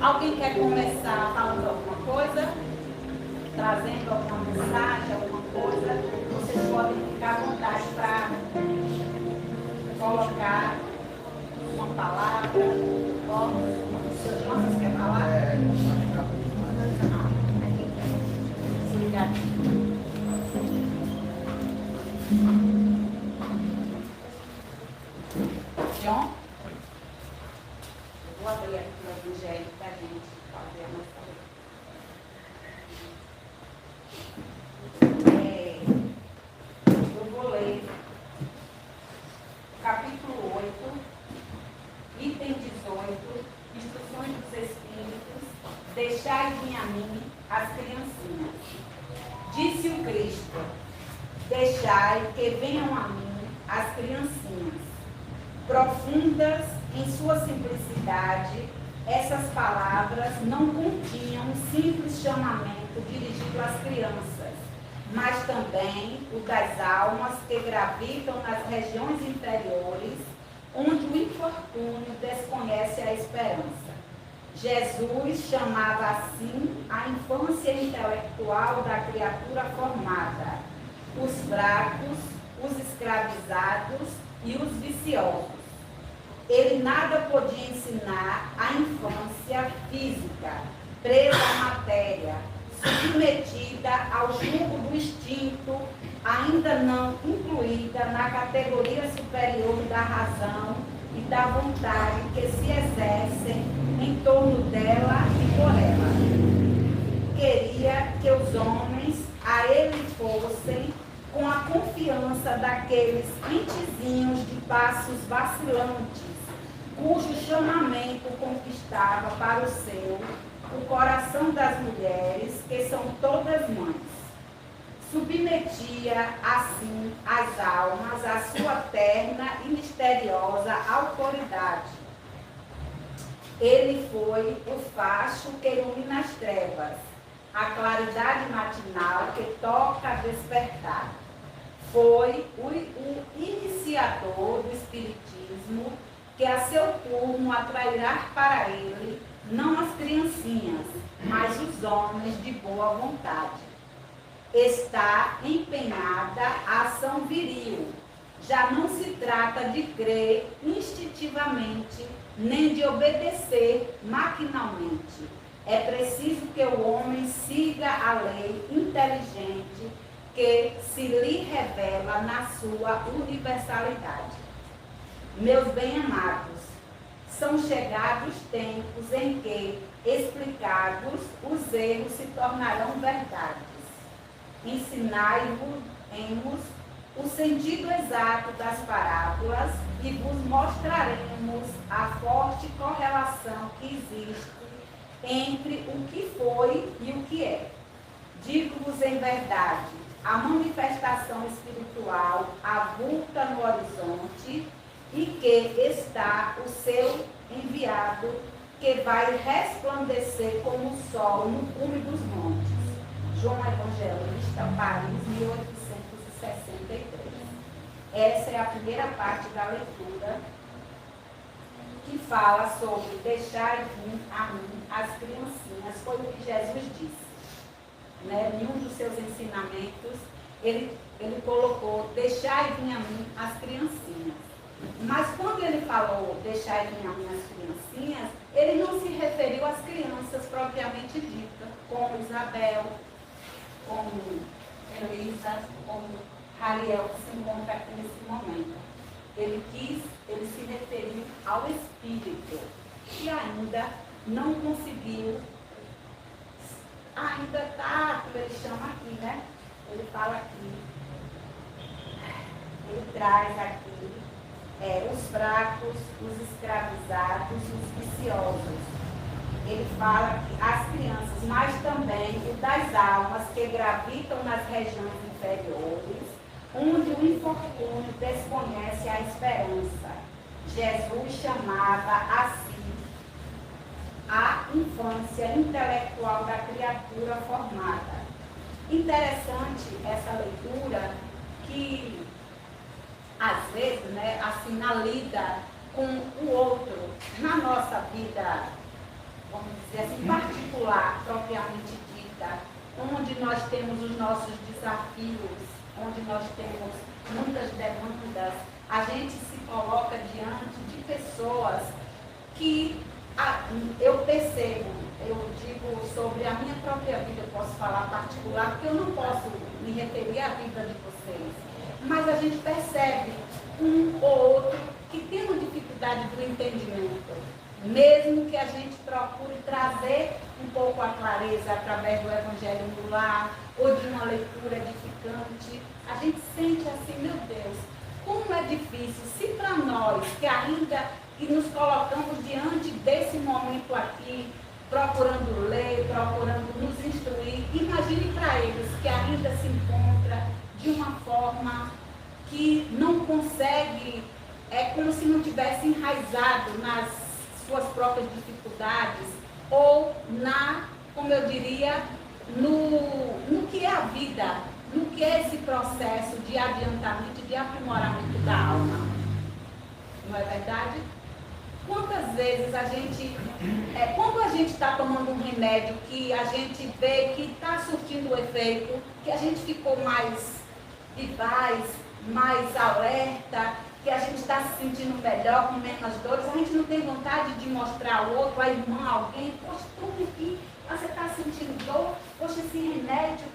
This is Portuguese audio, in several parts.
Alguém quer começar falando alguma coisa? Trazendo alguma mensagem, alguma coisa? Vocês podem ficar à vontade para colocar uma palavra. Vocês querem falar? Obrigada. John? Eu vou abrir aqui o Evangelho para a gente fazer a nossa leitura. Eu vou ler capítulo 8, item 18, instruções dos Espíritos, deixai vir a mim as criancinhas. Disse o Cristo, deixai que venham a mim as criancinhas. Profundas em sua simplicidade, essas palavras não continham um simples chamamento dirigido às crianças, mas também o das almas que gravitam nas regiões inferiores, onde o infortúnio desconhece a esperança. Jesus chamava assim a infância intelectual da criatura formada, os fracos, os escravizados e os viciosos. Ele nada podia ensinar à infância física, presa à matéria, submetida ao jugo do instinto, ainda não incluída na categoria superior da razão e da vontade que se exercem em torno dela e por ela. Queria que os homens a ele fossem com a confiança daqueles entezinhos de passos vacilantes, cujo chamamento conquistava para o seu o coração das mulheres, que são todas mães. Submetia, assim, as almas à sua terna e misteriosa autoridade. Ele foi o facho que ilumina as trevas, a claridade matinal que toca a despertar. Foi o iniciador do Espiritismo, que a seu turno atrairá para ele não as criancinhas, mas os homens de boa vontade. Está empenhada a ação viril. Já não se trata de crer instintivamente, nem de obedecer maquinalmente. É preciso que o homem siga a lei inteligente que se lhe revela na sua universalidade. Meus bem-amados, são chegados tempos em que, explicados, os erros se tornarão verdades. Ensinai-vos o sentido exato das parábolas e vos mostraremos a forte correlação que existe entre o que foi e o que é. Digo-vos em verdade, a manifestação espiritual avulta no horizonte e que está o seu enviado, que vai resplandecer como o sol no cume dos montes. João Evangelista, Paris, 1863. Essa é a primeira parte da leitura, que fala sobre deixar vir a mim as criancinhas. Foi o que Jesus disse. Em um dos seus ensinamentos, ele colocou, deixai vir a mim as criancinhas. Mas quando ele falou, deixai vir a mim as criancinhas, ele não se referiu às crianças propriamente ditas, como Isabel, como Elisa, como Ariel, que se encontra aqui nesse momento. Ele se referiu ao Espírito, que ainda não conseguiu, ainda está, como ele chama aqui, né? Ele fala aqui, ele traz aqui os fracos, os escravizados, os viciosos. Ele fala que as crianças, mas também o das almas que gravitam nas regiões inferiores, onde o infortúnio desconhece a esperança. Jesus chamava assim a infância intelectual da criatura formada. Interessante essa leitura que, às vezes, assim, na lida com o outro, na nossa vida vamos dizer assim, particular, propriamente dita, onde nós temos os nossos desafios, onde nós temos muitas demandas, a gente se coloca diante de pessoas que eu percebo, eu digo sobre a minha própria vida, eu posso falar particular, porque eu não posso me referir à vida de vocês, mas a gente percebe um ou outro que tem uma dificuldade do entendimento. Mesmo que a gente procure trazer um pouco a clareza através do Evangelho no lar ou de uma leitura edificante, a gente sente assim, meu Deus, como é difícil, se para nós que ainda nos colocamos diante desse momento aqui, procurando ler, procurando nos instruir, imagine para eles que ainda se encontra de uma forma que não consegue, é como se não tivesse enraizado nas suas próprias dificuldades, ou como eu diria, no que é a vida, no que é esse processo de adiantamento, de aprimoramento da alma. Não é verdade? Quantas vezes a gente, quando a gente está tomando um remédio que a gente vê que está surtindo o efeito, que a gente ficou mais vivaz, mais alerta, que a gente está se sentindo melhor, com menos dores, a gente não tem vontade de mostrar ao outro, a irmã, alguém, poxa, tome aqui, você está sentindo dor, poxa, esse remédio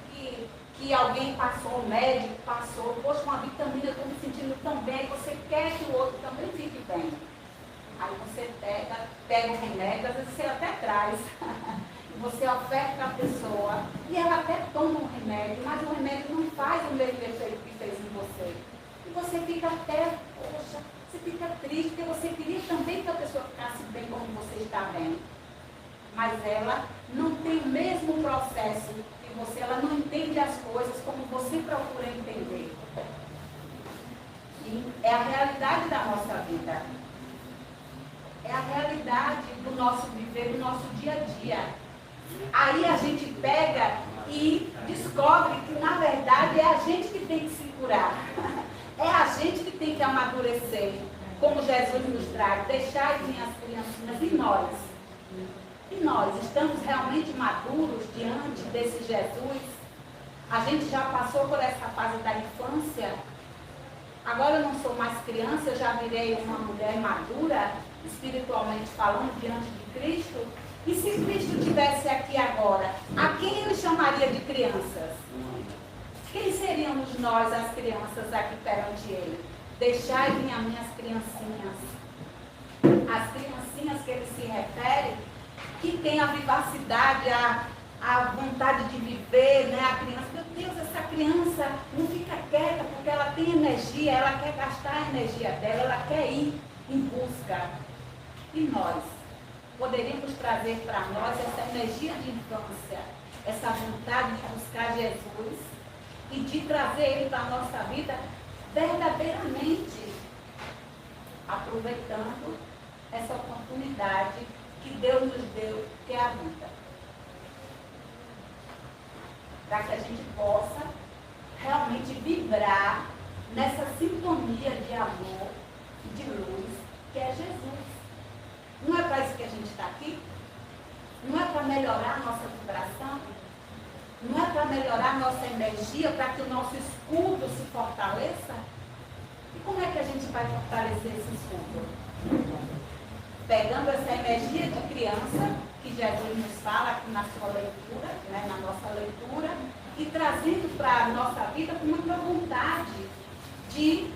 que alguém passou, o médico passou, poxa, uma vitamina, eu estou me sentindo tão bem, você quer que o outro também fique bem. Aí você pega o remédio, às vezes você até traz, você oferta para a pessoa, e ela até toma o remédio, mas o remédio não faz o mesmo efeito que fez em você. E você fica até, poxa, você fica triste, porque você queria também que a pessoa ficasse bem como você está bem. Mas ela não tem o mesmo processo que você, ela não entende as coisas como você procura entender. E é a realidade da nossa vida. É a realidade do nosso viver, do nosso dia a dia. Aí a gente pega e descobre que, na verdade, é a gente que tem que se curar. É a gente que tem que amadurecer, como Jesus nos traz. Deixai vir as crianças e nós. E nós estamos realmente maduros diante desse Jesus? A gente já passou por essa fase da infância. Agora eu não sou mais criança, eu já virei uma mulher madura, espiritualmente falando, diante de Cristo. E se Cristo estivesse aqui agora, a quem ele chamaria de crianças? Quem seríamos nós, as crianças, aqui perante ele? Deixai vir a minhas criancinhas. As criancinhas que ele se refere, que tem a vivacidade, a vontade de viver, né? A criança, meu Deus, essa criança não fica quieta porque ela tem energia, ela quer gastar a energia dela, ela quer ir em busca. E nós poderíamos trazer para nós essa energia de infância, essa vontade de buscar Jesus e de trazer ele para a nossa vida verdadeiramente, aproveitando essa oportunidade que Deus nos deu, que é a vida. Para que a gente possa realmente vibrar nessa sintonia de amor e de luz que é Jesus. Não é para isso que a gente está aqui? Não é para melhorar a nossa vibração? Não é para melhorar a nossa energia, para que o nosso escudo se fortaleça? E como é que a gente vai fortalecer esse escudo? Pegando essa energia de criança, que Jesus nos fala aqui na sua leitura, né, na nossa leitura, e trazendo para a nossa vida com muita vontade de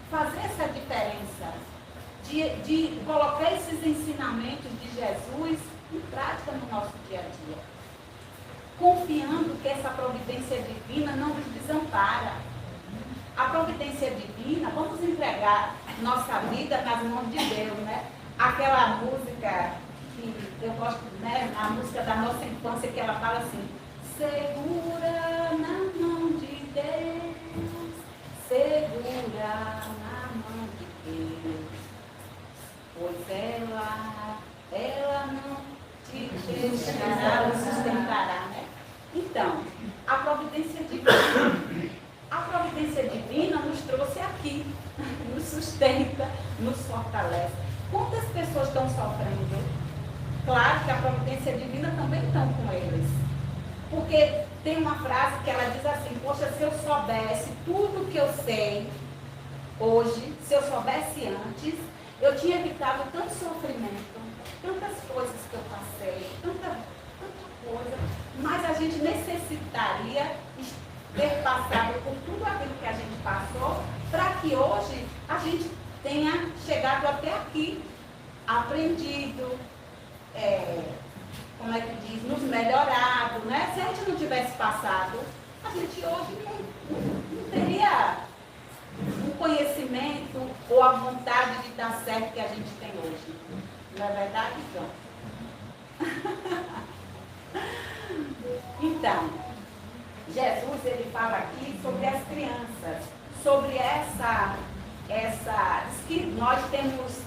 fazer essa diferença, de colocar esses ensinamentos de Jesus em prática no nosso dia a dia. Confiando que essa providência divina não nos desampara. A providência divina, vamos entregar nossa vida nas mãos de Deus, né? Aquela música que eu gosto, né? A música da nossa infância, que ela fala assim: segura na mão de Deus, segura na mão de Deus, pois ela não te deixará, ela sustentará, né? Então, a providência divina nos trouxe aqui, nos sustenta, nos fortalece. Quantas pessoas estão sofrendo? claro que a providência divina também estão com eles. Porque tem uma frase que ela diz assim, poxa, se eu soubesse tudo que eu sei hoje, se eu soubesse antes, eu tinha evitado tanto sofrimento, tantas coisas que eu passei, tanta coisa, mas a gente necessitaria ter passado por tudo aquilo que a gente passou, para que hoje a gente tenha chegado até aqui, aprendido, como é que diz, nos melhorado, né? Se a gente não tivesse passado, a gente hoje não teria o conhecimento ou a vontade de dar certo que a gente tem hoje. Não é verdade, João? Então, Jesus, ele fala aqui sobre as crianças, sobre essa diz que nós temos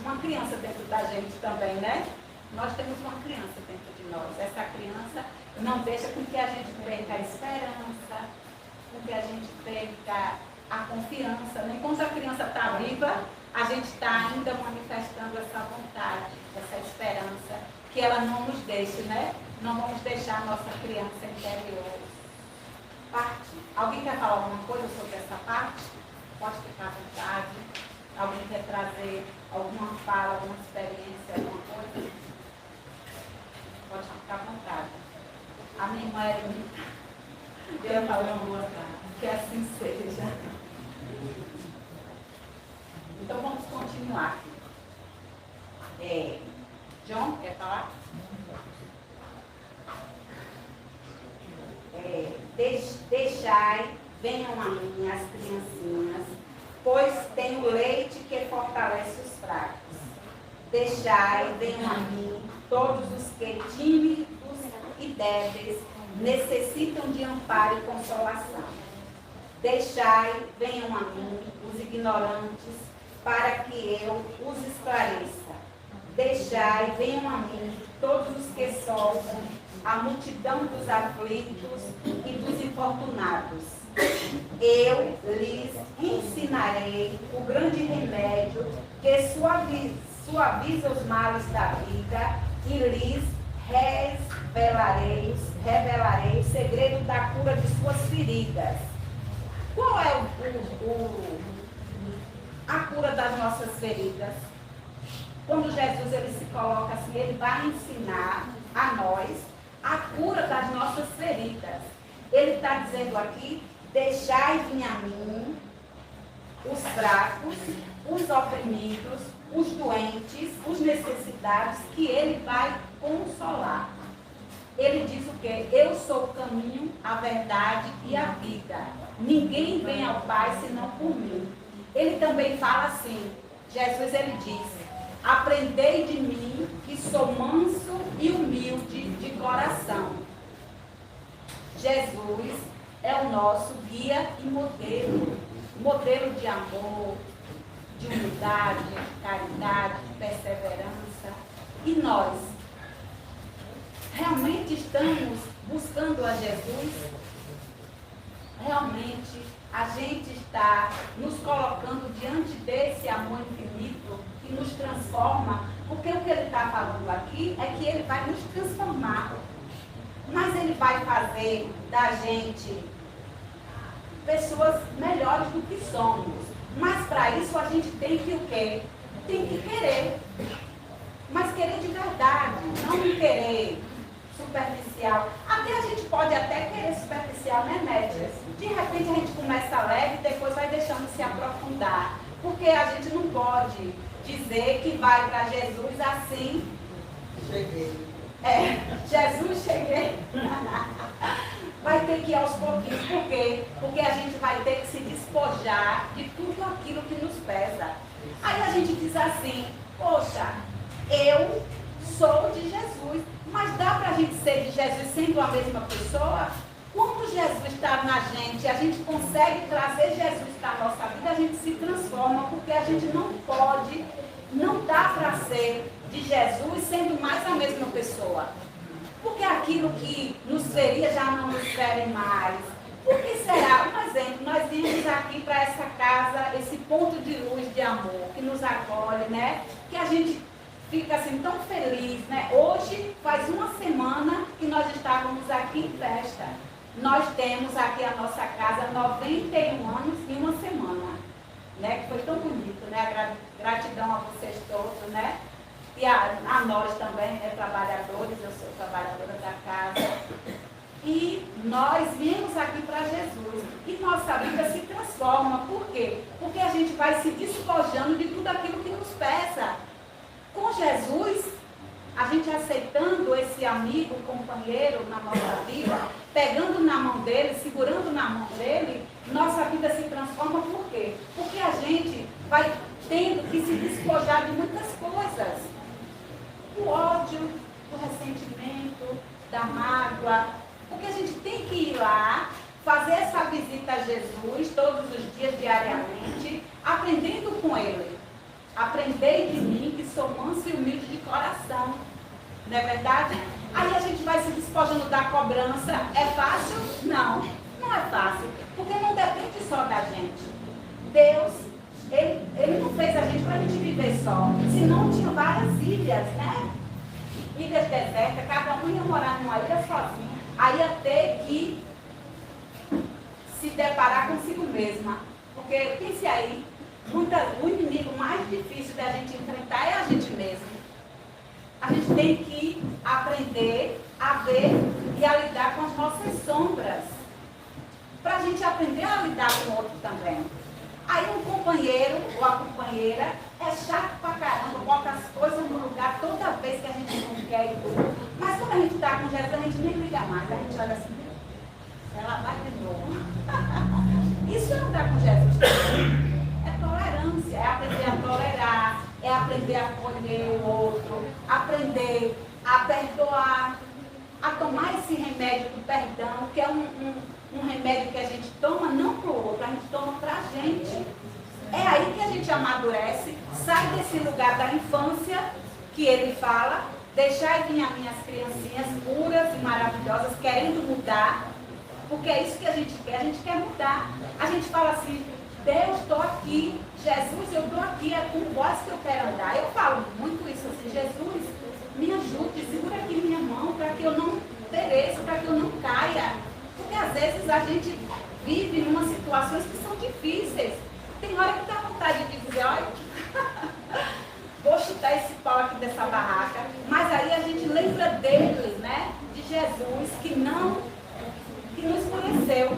uma criança dentro da gente também, né? Nós temos uma criança dentro de nós. Essa criança não deixa com que a gente perca a esperança, com que a gente perca a confiança. Né? Enquanto a criança está viva, a gente está ainda manifestando essa vontade, essa esperança, que ela não nos deixe, né? Não vamos deixar a nossa criança interior partir. Alguém quer falar alguma coisa sobre essa parte? Pode ficar à vontade. Alguém quer trazer alguma fala, alguma experiência, alguma coisa? Pode ficar à vontade. A minha irmã era eu ia falar uma que assim seja. Então vamos continuar aqui. John, quer falar? Deixai, venham a mim as criancinhas, pois tenho leite que fortalece os fracos. Deixai, venham a mim todos os que tímidos e débeis necessitam de amparo e consolação. Deixai, venham a mim os ignorantes, para que eu os esclareça. Deixai, venham a mim todos os que sofrem, a multidão dos aflitos e dos infortunados. Eu lhes ensinarei o grande remédio que suaviza os males da vida e lhes revelarei o segredo da cura de suas feridas. Qual é a cura das nossas feridas? Quando Jesus ele se coloca assim, ele vai ensinar a nós a cura das nossas feridas. Ele está dizendo aqui, deixai vir a mim os fracos, os oprimidos, os doentes, os necessitados, que ele vai consolar. Ele diz o quê? Eu sou o caminho, a verdade e a vida. Ninguém vem ao Pai senão por mim. Ele também fala assim, Jesus ele diz, aprendei de mim que sou manso e humilde de coração. Jesus é o nosso guia e modelo. Modelo de amor, de humildade, de caridade, de perseverança. E nós, realmente estamos buscando a Jesus? Realmente a gente está nos colocando diante desse amor infinito que nos transforma? Porque o que ele está falando aqui é que ele vai nos transformar. Mas ele vai fazer da gente pessoas melhores do que somos. Mas para isso a gente tem que o quê? Tem que querer. Mas querer de verdade, não um querer superficial. Até a gente pode até querer superficial, né, Média? De repente a gente começa leve e depois vai deixando se aprofundar. Porque a gente não pode dizer que vai para Jesus assim. Cheguei. Jesus, cheguei. Vai ter que ir aos pouquinhos. Por quê? Porque a gente vai ter que se despojar de tudo aquilo que nos pesa. Aí a gente diz assim, poxa, eu sou de Jesus. Mas dá para a gente ser de Jesus sendo a mesma pessoa? Quando Jesus está na gente, a gente consegue trazer Jesus para a nossa vida, a gente se transforma, porque a gente não pode, não dá para ser de Jesus sendo mais a mesma pessoa. Porque aquilo que nos feria já não nos fere mais. Por que será? Um exemplo, nós viemos aqui para essa casa, esse ponto de luz de amor, que nos acolhe, né? Que a gente fica assim tão feliz, né? Hoje faz uma semana que nós estávamos aqui em festa. Nós temos aqui a nossa casa 91 anos e uma semana, né? Que foi tão bonito, né? Gratidão a vocês todos, né? E a nós também, né? Trabalhadores, eu sou trabalhadora da casa. E nós viemos aqui para Jesus. E nossa vida se transforma. Por quê? Porque a gente vai se despojando de tudo aquilo que nos pesa. Com Jesus, a gente aceitando esse amigo, companheiro na nossa vida, pegando na mão dele, segurando na mão dele, nossa vida se transforma. Por quê? Porque a gente vai tendo que se despojar de muitas coisas. Do ódio, do ressentimento, da mágoa. Porque a gente tem que ir lá, fazer essa visita a Jesus todos os dias, diariamente, aprendendo com ele. Aprendei de mim, que sou manso e humilde de coração. Não é verdade? Aí a gente vai se despojando da cobrança. É fácil? Não, não é fácil. Porque não depende só da gente. Deus, Ele não fez a gente para a gente viver só. Senão tinha várias ilhas, né? Ilhas desertas, cada um ia morar numa ilha sozinho. Aí ia ter que se deparar consigo mesma. Porque, pense aí, o inimigo mais difícil da gente enfrentar é a gente mesmo. A gente tem que aprender a ver e a lidar com as nossas sombras. Para a gente aprender a lidar com o outro também. Aí um companheiro ou a companheira é chato pra caramba, bota as coisas no lugar toda vez que a gente não quer e tudo. Mas quando a gente está com Jesus, a gente nem liga mais. A gente olha assim, ela vai de novo. Isso não está com Jesus também. É tolerância, é aprender a tolerar, é aprender a acolher o outro, aprender a perdoar, a tomar esse remédio do perdão, que é um remédio que a gente toma não para o outro, a gente toma para a gente. É aí que a gente amadurece, sai desse lugar da infância que ele fala, deixai vir as minhas criancinhas puras e maravilhosas, querendo mudar, porque é isso que a gente quer mudar. A gente fala assim, Deus, estou aqui, Jesus, eu estou aqui, é com vós que eu quero andar. Eu falo muito isso assim, Jesus, me ajude, segura aqui minha mão para que eu não pereça, para que eu não caia. Porque às vezes a gente vive em umas situações que são difíceis. Tem hora que dá vontade de dizer, olha, vou chutar esse pau aqui dessa barraca. Mas aí a gente lembra deles, né? De Jesus, que nos conheceu.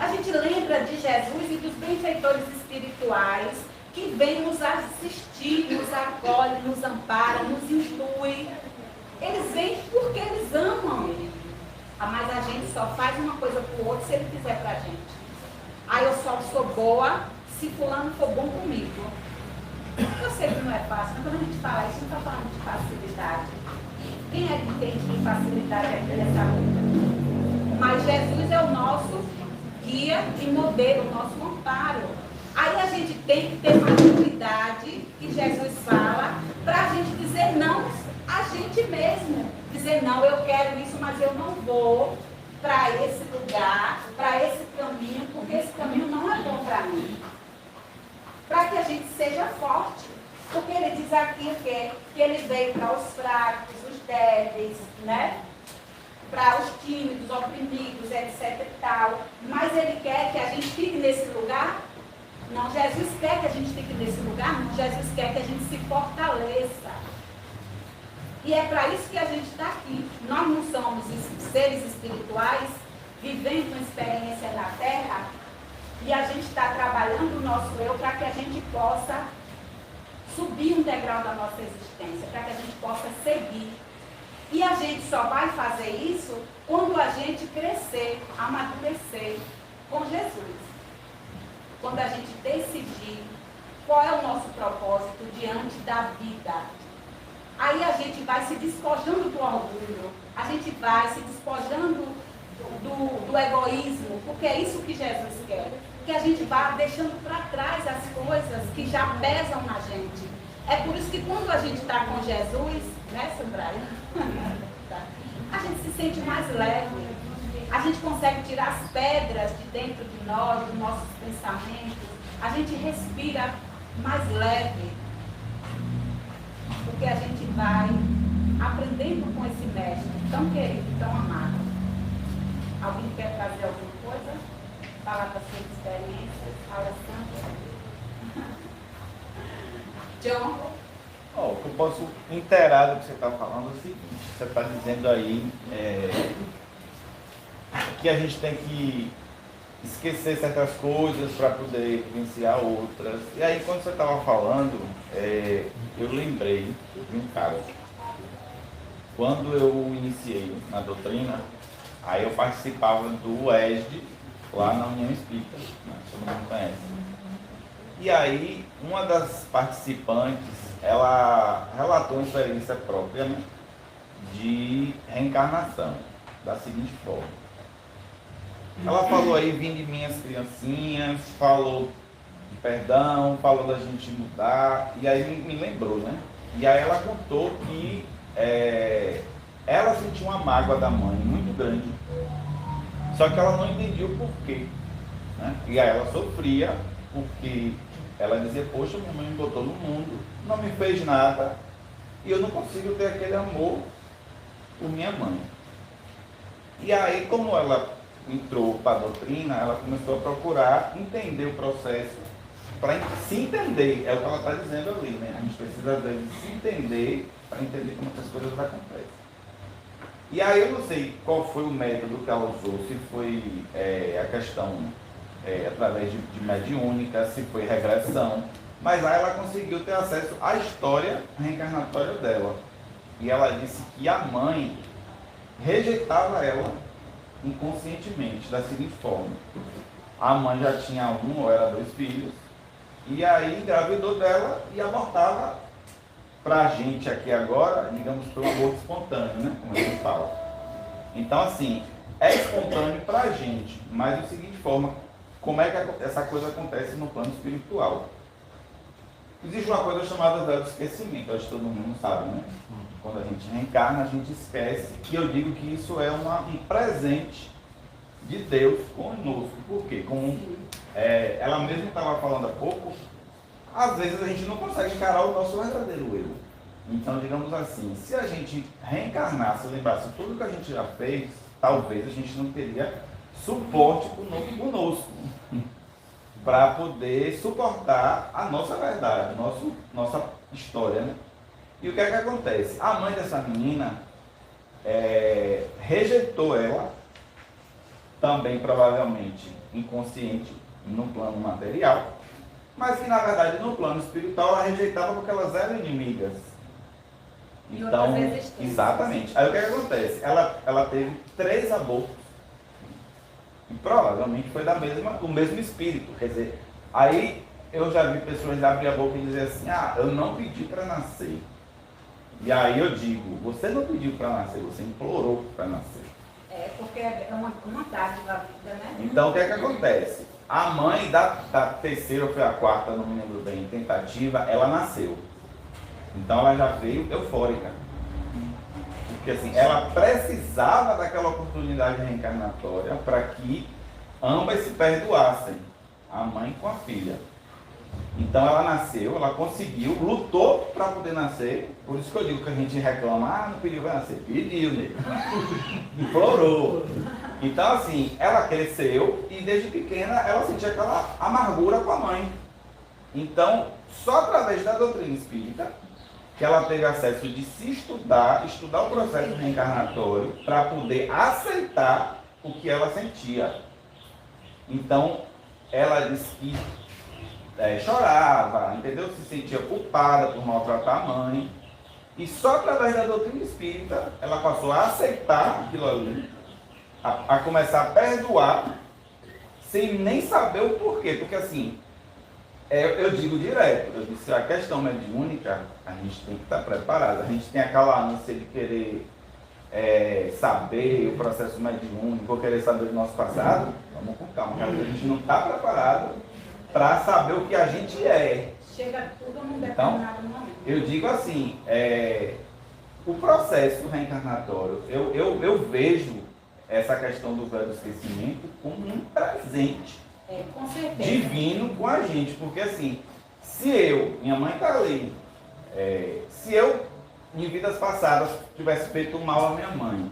A gente lembra de Jesus e dos benfeitores espirituais que vêm nos assistir, nos acolhem, nos amparam, nos intuem. Eles vêm porque eles amam. Mas a gente só faz uma coisa para o outro se ele fizer para a gente. Aí eu só sou boa se fulano for bom comigo. Eu sei que não é fácil, mas quando a gente fala isso, não está falando de facilidade. Quem é que entende facilidade aqui nessa vida? Mas Jesus é o nosso guia e modelo, o nosso amparo. Aí a gente tem que ter maturidade, que Jesus fala, para a gente dizer não a gente mesmo. Dizer, não, eu quero isso, mas eu não vou para esse lugar, para esse caminho, porque esse caminho não é bom para mim. Para que a gente seja forte. Porque ele diz aqui que ele veio para os fracos, os débeis, né? Para os tímidos, oprimidos, etc e tal. Mas ele quer que a gente fique nesse lugar? Não, Jesus quer que a gente fique nesse lugar? Não, Jesus quer que a gente se fortaleça. E é para isso que a gente está aqui. Nós não somos seres espirituais, vivendo uma experiência na Terra, e a gente está trabalhando o nosso eu para que a gente possa subir um degrau da nossa existência, para que a gente possa seguir. E a gente só vai fazer isso quando a gente crescer, amadurecer com Jesus. Quando a gente decidir qual é o nosso propósito diante da vida. Aí a gente vai se despojando do orgulho, a gente vai se despojando do egoísmo, porque é isso que Jesus quer. Que a gente vá deixando para trás as coisas que já pesam na gente. É por isso que quando a gente está com Jesus, né, Sandra? A gente se sente mais leve. A gente consegue tirar as pedras de dentro de nós, dos nossos pensamentos. A gente respira mais leve. porque a gente vai aprendendo com esse mestre tão querido, tão amado. Alguém quer trazer alguma coisa? Falar das suas experiências? Alessandra? John? O que eu posso inteirar do que você está falando é o seguinte: você está dizendo aí que a gente tem que esquecer certas coisas para poder vivenciar outras. E aí, quando você estava falando, eu lembrei de um caso. Quando eu iniciei na doutrina, aí eu participava do ESD, lá na União Espírita, né? Todo mundo conhece. E aí, uma das participantes, ela relatou uma experiência própria, né, de reencarnação, da seguinte forma. Ela falou aí, vim de minhas criancinhas, falou de perdão, falou da gente mudar, e aí me lembrou, né? E aí ela contou que ela sentiu uma mágoa da mãe muito grande, só que ela não entendia o porquê, né? E aí ela sofria, porque ela dizia, poxa, minha mãe me botou no mundo, não me fez nada, e eu não consigo ter aquele amor por minha mãe. E aí, como ela entrou para a doutrina, ela começou a procurar entender o processo, para se entender, é o que ela está dizendo ali, né? A gente precisa às vezes se entender para entender como essas coisas acontecem. E aí eu não sei qual foi o método que ela usou, se foi a questão através de mediúnica, se foi regressão, mas aí ela conseguiu ter acesso à história reencarnatória dela. E ela disse que a mãe rejeitava ela inconscientemente, da seguinte forma: a mãe já tinha um ou era 2 filhos, e aí engravidou dela e abortava. Pra gente aqui agora, digamos, foi um aborto espontâneo, né? Como a gente fala. Então, assim, é espontâneo pra gente, mas da seguinte forma, como é que essa coisa acontece no plano espiritual? Existe uma coisa chamada véu do esquecimento, acho que todo mundo sabe, né? Quando a gente reencarna, a gente esquece, e eu digo que isso é um presente de Deus conosco. Por quê? Como ela mesma estava falando há pouco, às vezes a gente não consegue encarar o nosso verdadeiro eu. Então, digamos assim, se a gente reencarnasse, lembrasse tudo que a gente já fez, talvez a gente não teria suporte conosco para poder suportar a nossa verdade, nossa história, né? E o que é que acontece? A mãe dessa menina rejeitou ela, também provavelmente inconsciente, no plano material, mas que na verdade no plano espiritual ela rejeitava porque elas eram inimigas. Então, exatamente. Aí o que é que acontece? Ela teve 3 abortos. E provavelmente foi do mesmo espírito. Quer dizer, aí eu já vi pessoas abrir a boca e dizer assim, eu não pedi para nascer. E aí eu digo, você não pediu para nascer, você implorou para nascer. Porque é uma dádiva da vida, né? Então o que é que acontece? A mãe da terceira ou foi a quarta, não me lembro bem, tentativa, ela nasceu. Então ela já veio eufórica. Porque assim, ela precisava daquela oportunidade reencarnatória para que ambas se perdoassem, a mãe com a filha. Então ela nasceu, ela conseguiu, lutou para poder nascer. Por isso que eu digo que a gente reclama, não pediu para nascer. Pediu, nego. Implorou. Então assim, ela cresceu e desde pequena ela sentia aquela amargura com a mãe. Então, só através da doutrina espírita, que ela teve acesso de se estudar o processo reencarnatório para poder aceitar o que ela sentia. Então, ela disse que chorava, entendeu? Se sentia culpada por maltratar a mãe. E só através da doutrina espírita, ela passou a aceitar aquilo ali, a começar a perdoar, sem nem saber o porquê. Porque assim, eu digo direto, eu disse, a questão mediúnica, a gente tem que estar preparado. A gente tem aquela ânsia de querer saber o processo mediúnico, ou querer saber do nosso passado. Vamos com calma, porque a gente não está preparado para saber o que a gente é. Chega tudo num Então, determinado momento. eu digo assim, o processo reencarnatório, eu vejo essa questão do véu do esquecimento como um presente Com certeza. divino com a gente, porque assim, se minha mãe está ali, Se eu, em vidas passadas, tivesse feito mal à minha mãe,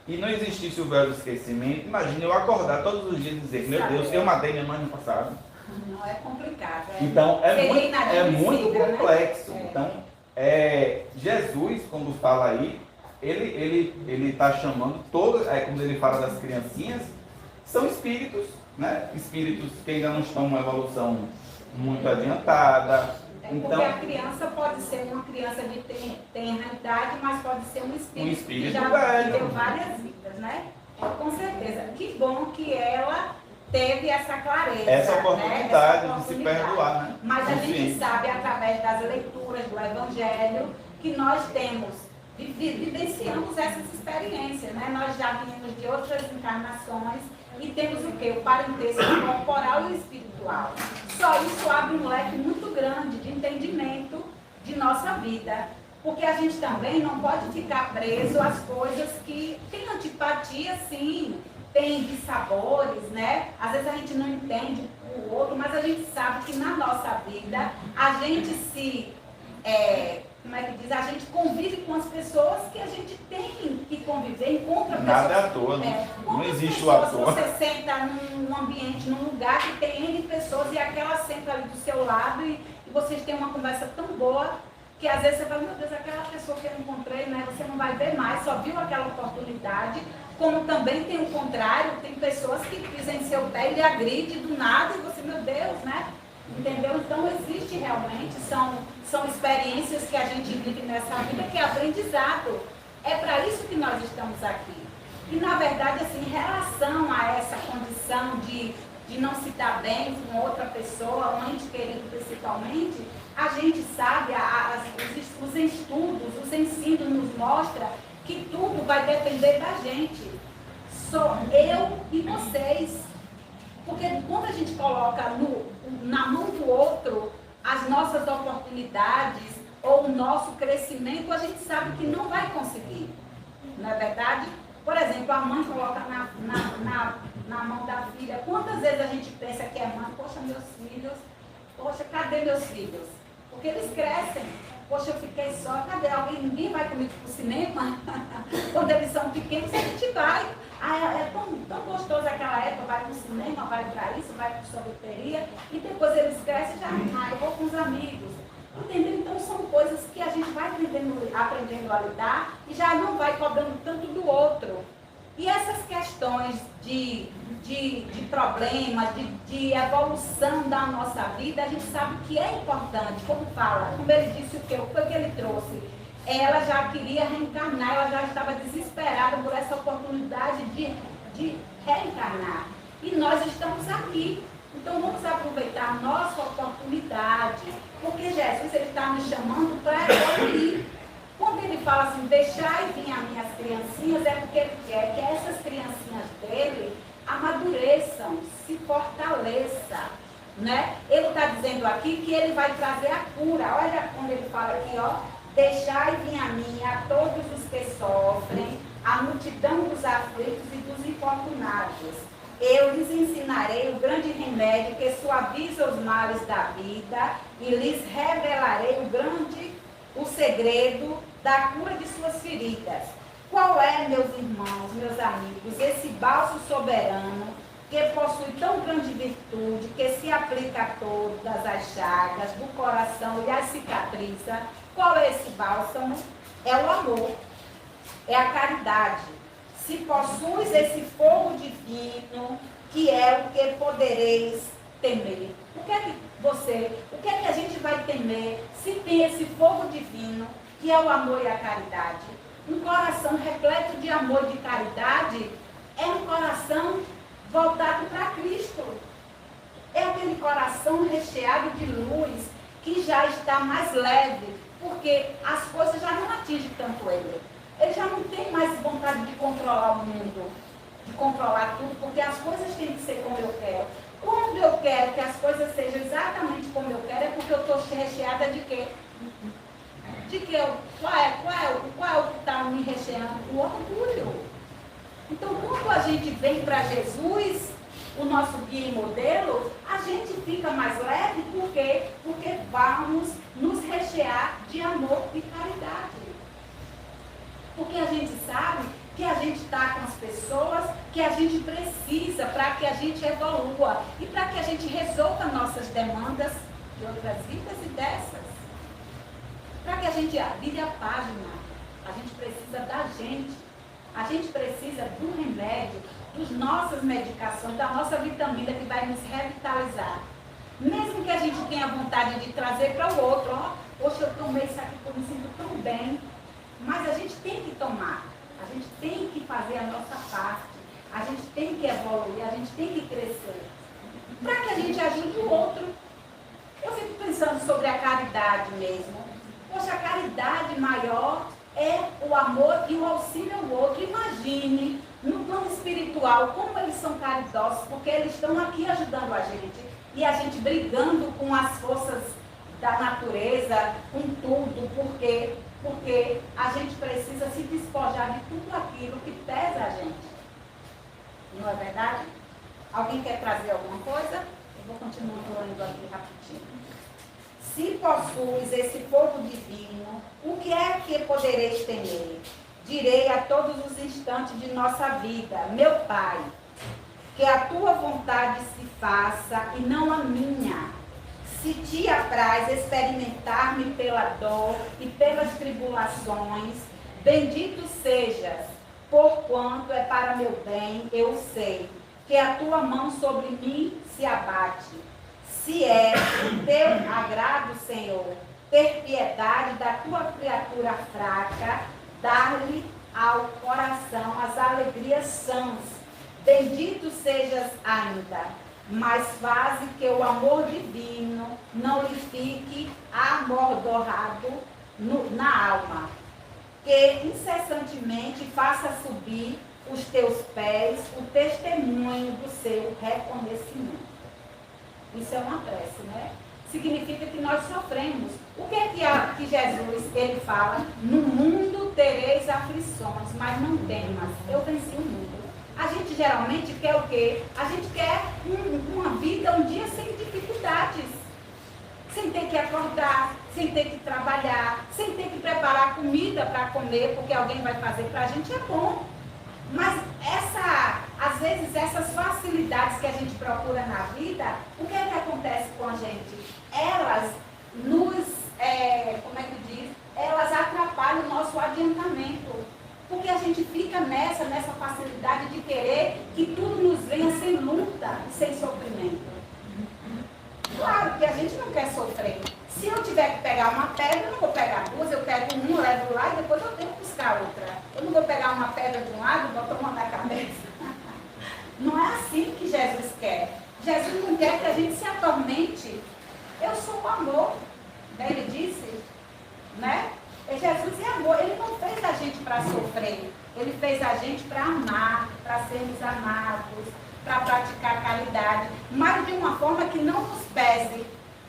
e não existisse o véu do esquecimento, imagine eu acordar todos os dias e dizer, meu Deus, eu matei minha mãe no passado. Não, é complicado. Então, é muito né? complexo. Então, Jesus, quando fala aí, ele está chamando todos, quando ele fala das criancinhas, são espíritos, né? Espíritos que ainda não estão numa evolução muito adiantada. Porque a criança pode ser uma criança de tenra idade, mas pode ser um espírito que já viveu várias vidas, né? Com certeza. Que bom que ela teve essa clareza. Essa oportunidade de se perdoar, né? Mas a gente sabe, através das leituras do Evangelho, que nós vivenciamos essas experiências, né? Nós já viemos de outras encarnações e temos o quê? O parentesco corporal e o espiritual. Só isso abre um leque muito grande de entendimento de nossa vida. Porque a gente também não pode ficar preso às coisas que tem antipatia, sim, tem dissabores, né? Às vezes a gente não entende o outro, mas a gente sabe que na nossa vida a gente a gente convive com as pessoas que a gente tem que conviver, encontra pessoas. Nada é à toa, né? Não existe o à toa. Você senta num ambiente, num lugar que tem N pessoas e aquela senta ali do seu lado e vocês têm uma conversa tão boa que às vezes você fala, meu Deus, aquela pessoa que eu encontrei, né? Você não vai ver mais, só viu aquela oportunidade. Como também tem o contrário, tem pessoas que pisam em seu pé e lhe agride do nada e você, meu Deus, né? Entendeu? Então existe realmente, são experiências que a gente vive nessa vida que é aprendizado. É para isso que nós estamos aqui. E na verdade, assim, em relação a essa condição de não se dar bem com outra pessoa, um ente querido principalmente, a gente sabe, os estudos, os ensinos nos mostram que tudo vai depender da gente. Sou eu e vocês. Porque quando a gente coloca na mão do outro as nossas oportunidades ou o nosso crescimento, a gente sabe que não vai conseguir. Não é verdade? Por exemplo, a mãe coloca na mão da filha. Quantas vezes a gente pensa que é mãe, poxa, meus filhos, poxa, cadê meus filhos? Porque eles crescem. Poxa, eu fiquei só, cadê alguém? Ninguém vai comigo pro cinema? Quando eles são pequenos, a gente vai. É tão gostoso aquela época, vai pro cinema, vai para isso, vai para sorveteria, e depois eles crescem e já, eu vou com os amigos. Entendeu? Então são coisas que a gente vai aprendendo a lidar e já não vai cobrando tanto do outro. E essas questões de problemas, de evolução da nossa vida, a gente sabe que é importante, como ele disse o que foi que ele trouxe. Ela já queria reencarnar, ela já estava desesperada por essa oportunidade de reencarnar. E nós estamos aqui. Então vamos aproveitar a nossa oportunidade, porque Jesus está nos chamando para evoluir. Quando ele fala assim, deixai vir as minhas criancinhas, é porque ele quer que essas criancinhas dele amadureçam, se fortaleçam. Né? Ele está dizendo aqui que ele vai trazer a cura. Olha quando ele fala aqui, ó, deixai vir a mim a todos os que sofrem, a multidão dos aflitos e dos infortunados. Eu lhes ensinarei o grande remédio que suaviza os males da vida e lhes revelarei o segredo da cura de suas feridas. Qual é, meus irmãos, meus amigos, esse bálsamo soberano que possui tão grande virtude, que se aplica a todas as chagas do coração e as cicatriza? Qual é esse bálsamo? É o amor, é a caridade. Se possuis esse fogo divino, que é o que podereis temer. O que é que a gente vai temer se tem esse fogo divino, que é o amor e a caridade? Um coração repleto de amor e de caridade é um coração voltado para Cristo. É aquele coração recheado de luz, que já está mais leve, porque as coisas já não atingem tanto ele. Ele já não tem mais vontade de controlar o mundo, de controlar tudo, porque as coisas têm que ser como eu quero. Quando eu quero que as coisas sejam exatamente como eu quero, é porque eu estou recheada de quê? Qual é o que está me recheando? O orgulho. Então, quando a gente vem para Jesus, o nosso guia e modelo, a gente fica mais leve, por quê? Porque vamos nos rechear rechear de amor e caridade. Porque a gente sabe que a gente está com as pessoas que a gente precisa para que a gente evolua e para que a gente resolva nossas demandas de outras vidas e dessas. Para que a gente vire a página, a gente precisa da gente. A gente precisa do remédio, das nossas medicações, da nossa vitamina que vai nos revitalizar. Mesmo que a gente tenha vontade de trazer para o outro, ó, poxa, eu tomei isso aqui, eu me sinto tão bem. Mas a gente tem que tomar, a gente tem que fazer a nossa parte, a gente tem que evoluir, a gente tem que crescer. Para que a gente ajude o outro. Eu fico pensando sobre a caridade mesmo. Poxa, a caridade maior é o amor e o auxílio ao outro. Imagine, no plano espiritual, como eles são caridosos, porque eles estão aqui ajudando a gente. E a gente brigando com as forças da natureza, com tudo, porque a gente precisa se despojar de tudo aquilo que pesa a gente. Não é verdade? Alguém quer trazer alguma coisa? Eu vou continuar falando aqui rapidinho. Se possuis esse fogo divino, o que é que podereis temer? Direi a todos os instantes de nossa vida, meu Pai, que a tua vontade se faça e não a minha. Se te apraz experimentar-me pela dor e pelas tribulações, bendito sejas, porquanto é para meu bem, eu sei, que a tua mão sobre mim se abate. Se é o teu agrado, Senhor, ter piedade da tua criatura fraca, dar-lhe ao coração as alegrias sãs. Bendito sejas ainda, mas faze que o amor divino não lhe fique amordorado na alma, que incessantemente faça subir os teus pés o testemunho do seu reconhecimento. Isso é uma prece, né? Significa que nós sofremos. O que é que Jesus, ele fala? No mundo tereis aflições, mas não temas, eu venci o mundo. A gente geralmente quer o quê? A gente quer uma vida, um dia sem dificuldades. Sem ter que acordar, sem ter que trabalhar, sem ter que preparar comida para comer, porque alguém vai fazer para a gente, é bom. Mas às vezes essas facilidades que a gente procura na vida, o que é que acontece com a gente? Elas elas atrapalham o nosso adiantamento. Porque a gente fica nessa facilidade de querer que tudo nos venha sem luta e sem sofrimento. Claro que a gente não quer sofrer. Se eu tiver que pegar uma pedra, eu não vou pegar duas, eu pego uma, levo lá e depois eu tenho que buscar outra. Eu não vou pegar uma pedra de um lado e botar uma na cabeça. Não é assim que Jesus quer. Jesus não quer que a gente se atormente. Eu sou o amor. Ele disse, né? Jesus é amor. Ele não fez a gente para sofrer. Ele fez a gente para amar, para sermos amados, para praticar caridade, mas de uma forma que não nos pese.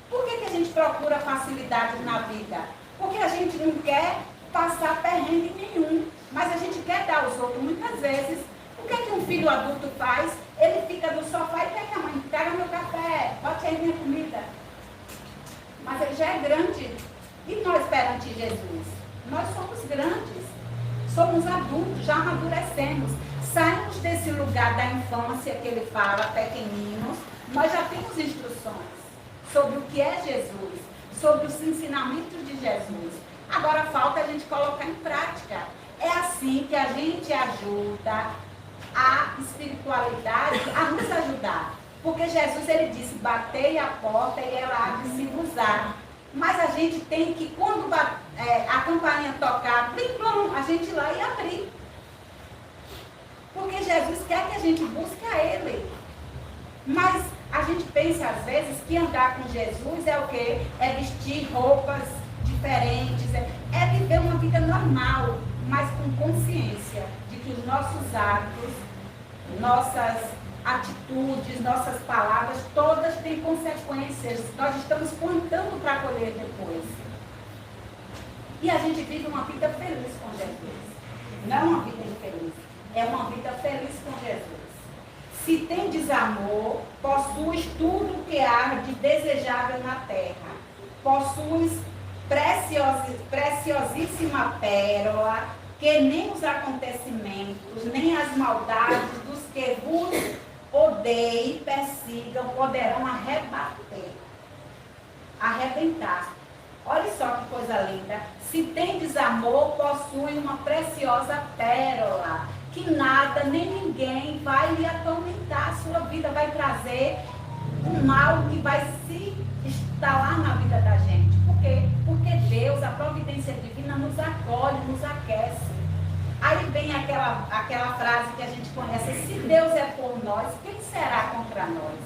Por que a gente procura facilidade na vida? Porque a gente não quer passar perrengue nenhum, mas a gente quer dar aos outros muitas vezes. O que um filho adulto faz? Ele fica no sofá e pega a mãe, pega meu café, bote aí minha comida. Mas ele já é grande. E nós perante Jesus? Nós somos grandes. Somos adultos, já amadurecemos. Saímos desse lugar da infância que ele fala, pequeninos. Nós já temos instruções sobre o que é Jesus, sobre os ensinamentos de Jesus. Agora falta a gente colocar em prática. É assim que a gente ajuda a espiritualidade a nos ajudar. Porque Jesus, ele disse, batei a porta e ela há de se usar. Mas a gente tem que, quando a campainha tocar, blim, blum, a gente ir lá e abrir. Porque Jesus quer que a gente busque a Ele. Mas a gente pensa, às vezes, que andar com Jesus é o quê? É vestir roupas diferentes, é viver uma vida normal, mas com consciência de que os nossos atos, nossas atitudes, nossas palavras, todas têm consequências. Nós estamos plantando para colher depois. E a gente vive uma vida feliz com Jesus. Não é uma vida infeliz, é uma vida feliz com Jesus. Se tendes amor, possuis tudo o que há de desejável na terra. Possuis preciosíssima pérola, que nem os acontecimentos, nem as maldades dos que vos odeiam e persigam poderão arrebentar. Olha só que coisa linda. Se tendes amor, possui uma preciosa pérola, que nada nem ninguém vai lhe atormentar. A sua vida vai trazer um mal que vai se instalar na vida da gente. Por quê? Porque Deus, a providência divina, nos acolhe, nos aquece. Aí vem aquela frase que a gente conhece: se Deus é por nós, quem será contra nós?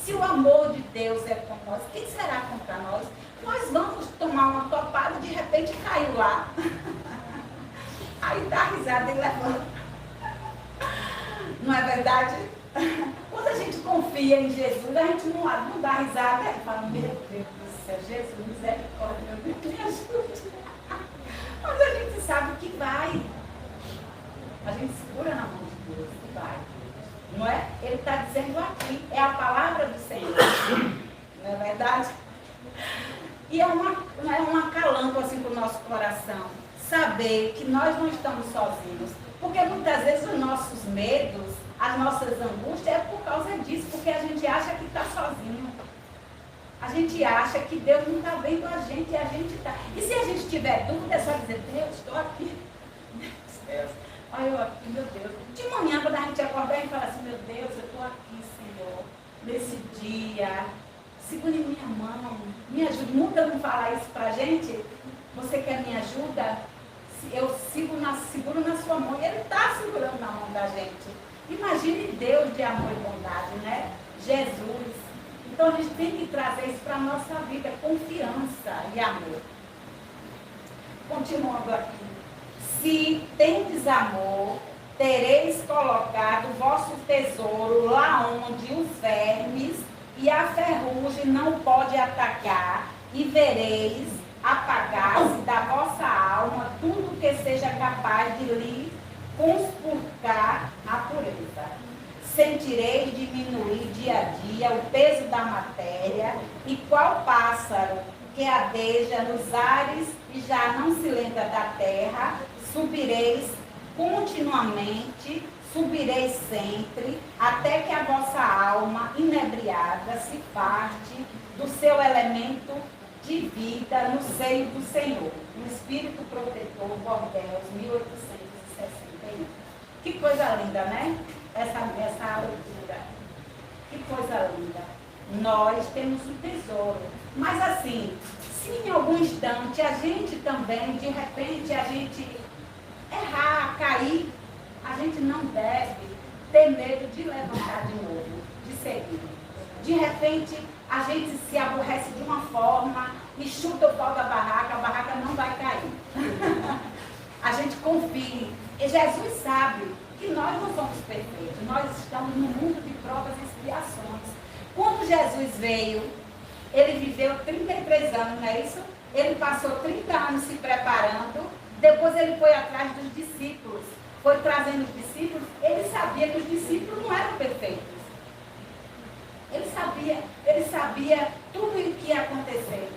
Se o amor de Deus é por nós, quem será contra nós? Nós vamos tomar uma topada e de repente caiu lá. Aí dá risada e levanta. Não é verdade? Quando a gente confia em Jesus, a gente não dá risada e fala: meu Deus do céu, Jesus, misericórdia, meu Deus, me ajude. Mas a gente sabe que vai. A gente segura na mão de Deus e vai. Não é? Ele está dizendo aqui, é a palavra do Senhor. Não é verdade? E é um acalanto assim para o nosso coração, saber que nós não estamos sozinhos. Porque muitas vezes os nossos medos, as nossas angústias é por causa disso, porque a gente acha que está sozinho. A gente acha que Deus não está vendo a gente e a gente está. E se a gente tiver dúvida, é só dizer: Deus, estou aqui. Deus, olha eu aqui, meu Deus. De manhã, quando a gente acordar e falar assim: meu Deus, eu estou aqui, Senhor, nesse dia. Segure minha mão, me ajude. Nunca não falar isso pra gente. Você quer me ajuda? Eu seguro na sua mão. E Ele está segurando na mão da gente. Imagine Deus de amor e bondade, né? Jesus. Então a gente tem que trazer isso para a nossa vida, confiança e amor. Continuando aqui. Se tendes amor, tereis colocado o vosso tesouro lá onde os vermes e a ferrugem não pode atacar, e vereis apagar-se da vossa alma tudo que seja capaz de lhe conspurcar a pureza. Sentireis diminuir dia a dia o peso da matéria, e qual pássaro que adeja nos ares e já não se lembra da terra, subireis continuamente, subireis sempre, até que a vossa alma inebriada se parte do seu elemento de vida no seio do Senhor. O Espírito Protetor, Bordeaux, 1861. Que coisa linda, né? Essa leitura. Que coisa linda. Nós temos um tesouro. Mas assim, se em algum instante a gente também, de repente, a gente errar, cair, a gente não deve ter medo de levantar de novo, de seguir. De repente, a gente se aborrece de uma forma e chuta o pau da barraca, a barraca não vai cair. A gente confia. E Jesus sabe que nós não somos perfeitos. Nós estamos num mundo de provas e expiações. Quando Jesus veio, ele viveu 33 anos, não é isso? Ele passou 30 anos se preparando. Depois ele foi atrás dos discípulos. Foi trazendo os discípulos. Ele sabia que os discípulos não eram perfeitos. Ele sabia tudo o que ia acontecer.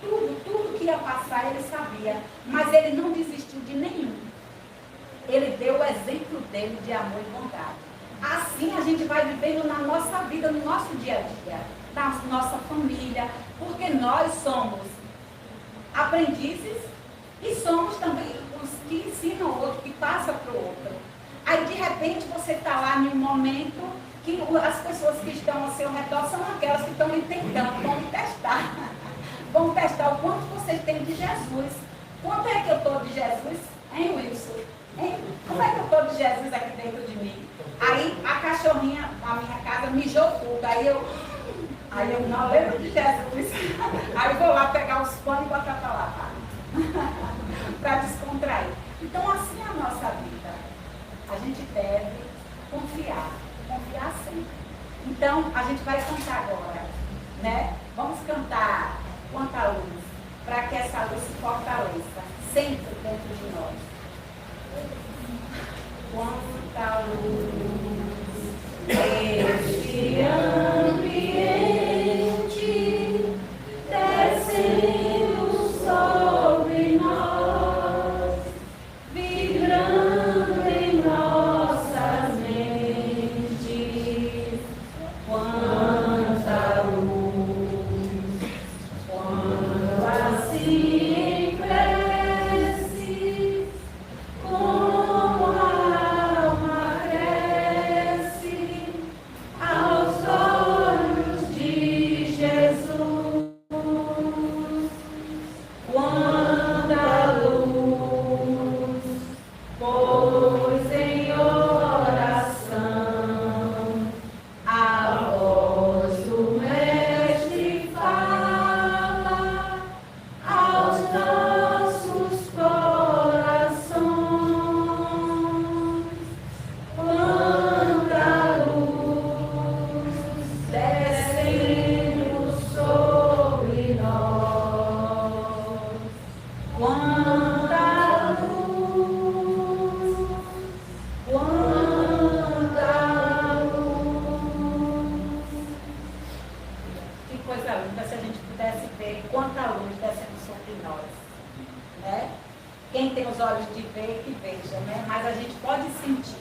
Tudo que ia passar, ele sabia. Mas ele não desistiu de nenhum. Ele deu o exemplo dele de amor e bondade. Assim a gente vai vivendo na nossa vida, no nosso dia a dia, na nossa família, porque nós somos aprendizes e somos também os que ensinam o outro, que passam para o outro. Aí de repente você está lá em um momento que as pessoas que estão ao seu redor são aquelas que estão lhe tentando, vão testar. Vão testar o quanto vocês têm de Jesus. Quanto é que eu estou de Jesus? Hein, Wilson? Hein? Como é que eu estou de Jesus aqui dentro de mim? Aí a cachorrinha na minha casa mijou tudo. Aí eu não lembro de Jesus. Aí eu vou lá pegar os panos e botar para lavar. Para descontrair. Então assim é a nossa vida. A gente deve confiar sempre. Então a gente vai cantar agora, né? Vamos cantar Quanta Luz, para que essa luz se fortaleça sempre dentro de nós. Quanta luz este ambiente, descendo luz descendo sobre nós, né? Quem tem os olhos de ver, que veja, né? Mas a gente pode sentir,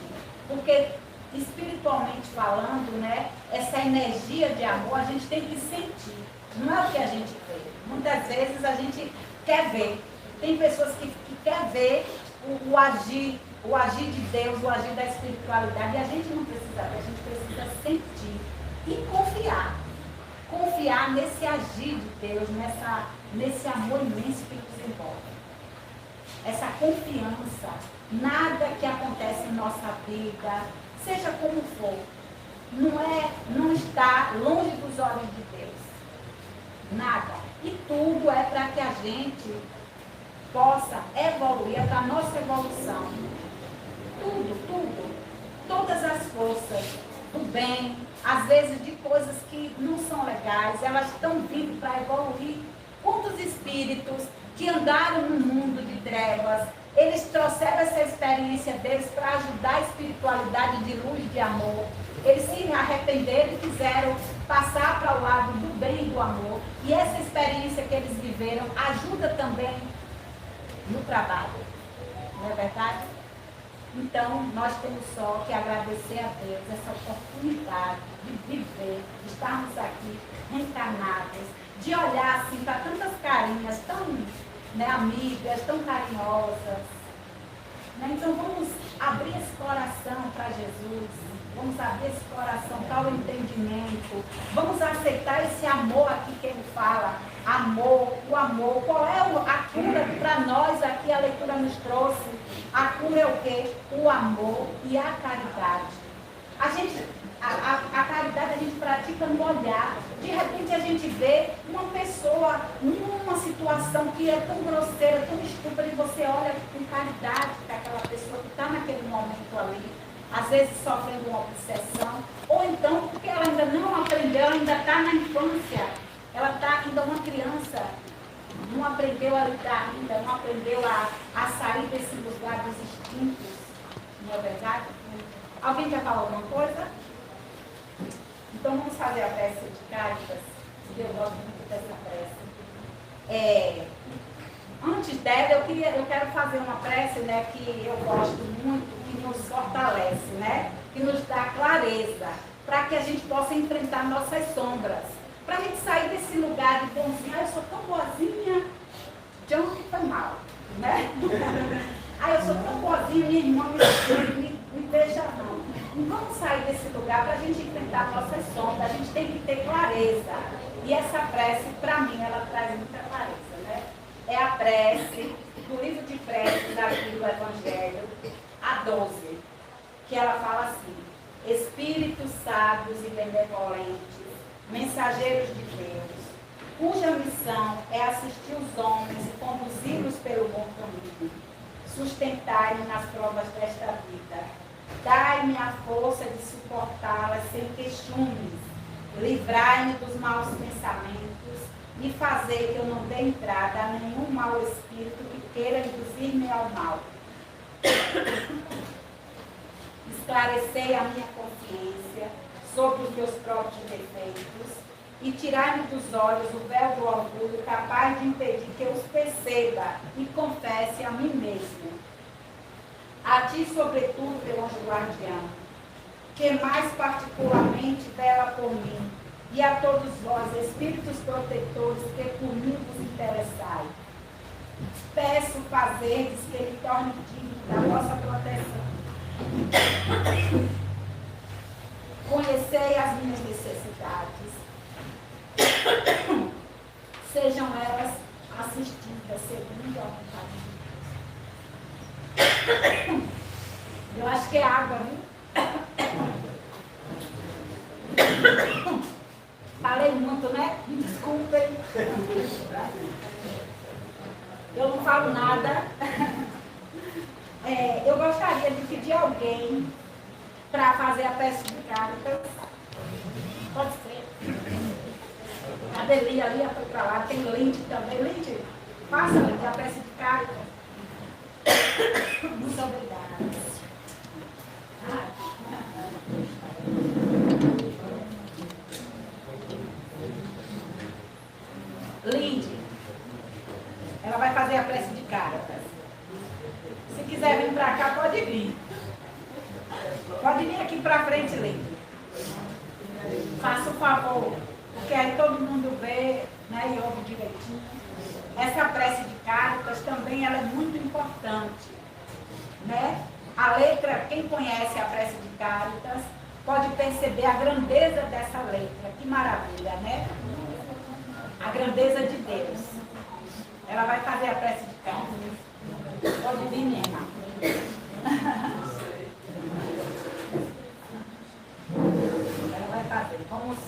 porque espiritualmente falando, né? Essa energia de amor a gente tem que sentir, não é o que a gente vê. Muitas vezes a gente quer ver. Tem pessoas que quer ver o agir de Deus, o agir da espiritualidade, e a gente não precisa ver, a gente precisa sentir e confiar. Confiar nesse agir de Deus, nesse amor imenso que nos envolve. Essa confiança, nada que acontece em nossa vida, seja como for, não está longe dos olhos de Deus. Nada. E tudo é para que a gente possa evoluir, é para a nossa evolução. Tudo. Todas as forças do bem, às vezes de coisas que não são legais, elas estão vindo para evoluir. Quantos espíritos que andaram no mundo de trevas, eles trouxeram essa experiência deles para ajudar a espiritualidade de luz, de amor. Eles se arrependeram e quiseram passar para o lado do bem e do amor. E essa experiência que eles viveram ajuda também no trabalho. Não é verdade? Então, nós temos só que agradecer a Deus essa oportunidade de viver, de estarmos aqui reencarnados, de olhar assim para tantas carinhas tão, né, amigas, tão carinhosas. Né? Então, vamos abrir esse coração para Jesus, vamos abrir esse coração para o entendimento, vamos aceitar esse amor aqui que ele fala, amor, o amor. Qual é a cura para nós aqui? A leitura nos trouxe. A cura é o quê? O amor e a caridade. A caridade a gente pratica no olhar. De repente a gente vê uma pessoa numa situação que é tão grosseira, tão estúpida, e você olha com caridade para aquela pessoa que está naquele momento ali, às vezes sofrendo uma obsessão, ou então porque ela ainda não aprendeu, ela ainda está na infância, ela está ainda uma criança, não aprendeu a lidar ainda, não aprendeu a sair desse lugar dos instintos, não é verdade? Alguém quer falar alguma coisa? Então vamos fazer a prece de Cáritas, que eu gosto muito dessa prece. Antes dela, eu quero fazer uma prece, né, que eu gosto muito, que nos fortalece, né, que nos dá clareza, para que a gente possa enfrentar nossas sombras. Para a gente sair desse lugar de bonzinho, eu sou tão boazinha, John que foi mal, né? Eu sou tão boazinha, minha irmã me deixa não. Não vamos sair desse lugar para a gente enfrentar nossas sombras, a gente tem que ter clareza. E essa prece, para mim, ela traz muita clareza, né? É a prece do livro de preces aqui do Evangelho, a 12, que ela fala assim: Espíritos sábios e benevolentes, mensageiros de Deus, cuja missão é assistir os homens e conduzi-los pelo bom caminho, sustentai-me nas provas desta vida, dai-me a força de suportá-las sem queixumes, livrai-me dos maus pensamentos e fazer que eu não dê entrada a nenhum mau espírito que queira induzir-me ao mal. Esclarecei a minha consciência sobre os meus próprios defeitos e tirai-me dos olhos o véu do orgulho capaz de impedir que eu os perceba e confesse a mim mesmo. A ti, sobretudo, teu anjo guardião, que mais particularmente vela por mim, e a todos vós, espíritos protetores, que por mim vos interessai. Peço fazerdes que me torne digno da vossa proteção. Conhecei as minhas necessidades. Sejam elas assistidas segundo a vontade de Deus. Eu acho que é água, viu? Falei muito, né? Me desculpem. Eu não falo nada. Eu gostaria de pedir alguém para fazer a prece de Cáritas. Pode ser. A Deli ali foi para lá. Tem Lindy também. Lindy, faça a prece de Cáritas. Muito obrigada. Lindy, fazer a prece de Cáritas. Se quiser vir para cá, pode vir. Pode vir aqui para frente ler. Faça o favor, porque aí todo mundo vê, né, e ouve direitinho. Essa prece de Cáritas também ela é muito importante, né? A letra, quem conhece a prece de Cáritas, pode perceber a grandeza dessa letra. Que maravilha, né? A grandeza de Deus. Ela vai fazer a prece de Cáritas. Pode vir, minha irmã. Ela vai fazer. Vamos.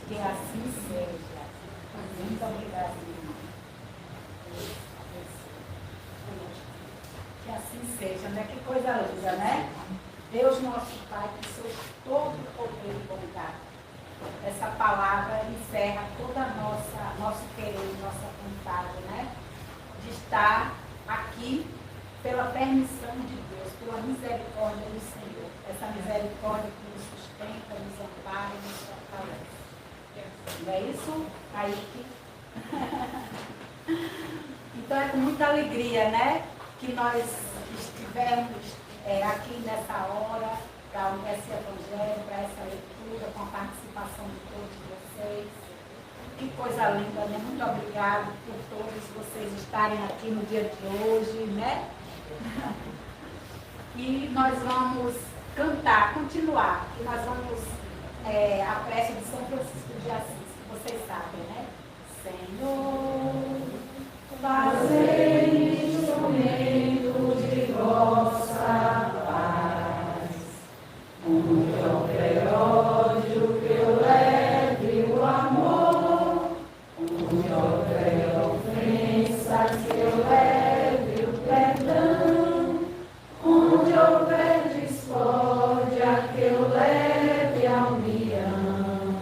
Que assim seja. Muito obrigada, irmã. Que assim seja, né? Que coisa linda, né? Deus nosso Pai, que sois todo poder e bondade. Essa palavra encerra toda a nosso querer, nossa vontade, né? De estar aqui pela permissão de Deus, pela misericórdia do Senhor. Essa misericórdia que nos sustenta, nos ampara e nos fortalece. Não é isso, Kaique? Então é com muita alegria, né? Que nós estivemos aqui nessa hora para esse evangelho, para essa leitura, com a participação de todos vocês. Que coisa linda, né? Muito obrigada por todos vocês estarem aqui no dia de hoje, né? E nós vamos cantar, continuar, que nós vamos a prece de São Francisco de Assis, que vocês sabem, né? Senhor, fazei instrumento de vossa paz, um ódio que eu leve o amor, uma ofensa que eu leve o perdão, onde houver discórdia que eu leve a união,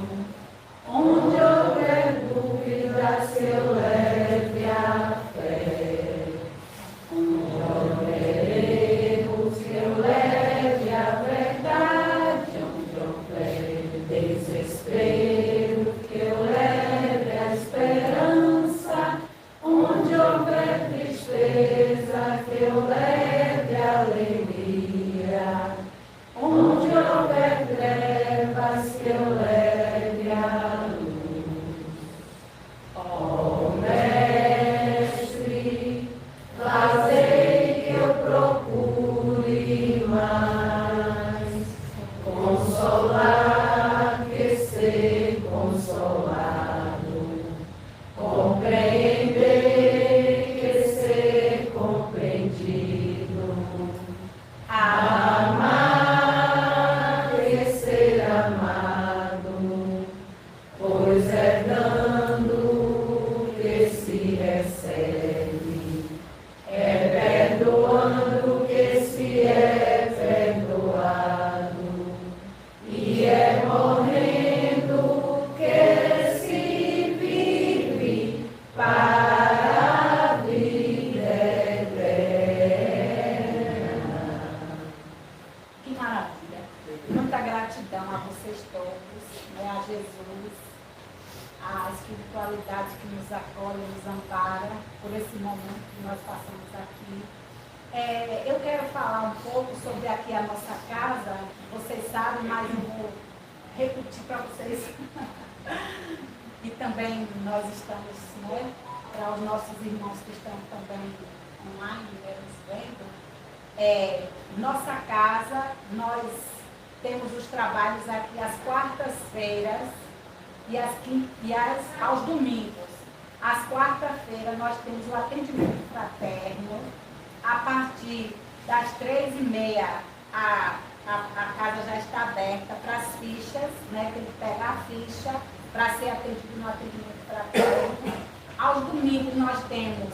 consolado, compreender que ser compreendido, amar que ser amado, pois é dando que se recebe, é perdoando que se é perdoado, e é morrendo que se vive para a vida eterna. Que maravilha! Muita gratidão a vocês todos, né, a Jesus, a espiritualidade que nos acolhe, nos ampara por esse momento que nós passamos aqui. Eu quero falar um pouco sobre aqui a nossa casa, vocês sabem, mas eu vou repetir para vocês. E também nós estamos, né, para os nossos irmãos que estão também online, né, nos vendo. Nossa casa, nós temos os trabalhos aqui às quartas-feiras e aos domingos. Às quarta-feiras nós temos o atendimento fraterno. A partir das 3h30 a casa já está aberta para as fichas, né? Tem que pegar a ficha para ser atendido no atendimento fraterno. Aos domingos nós temos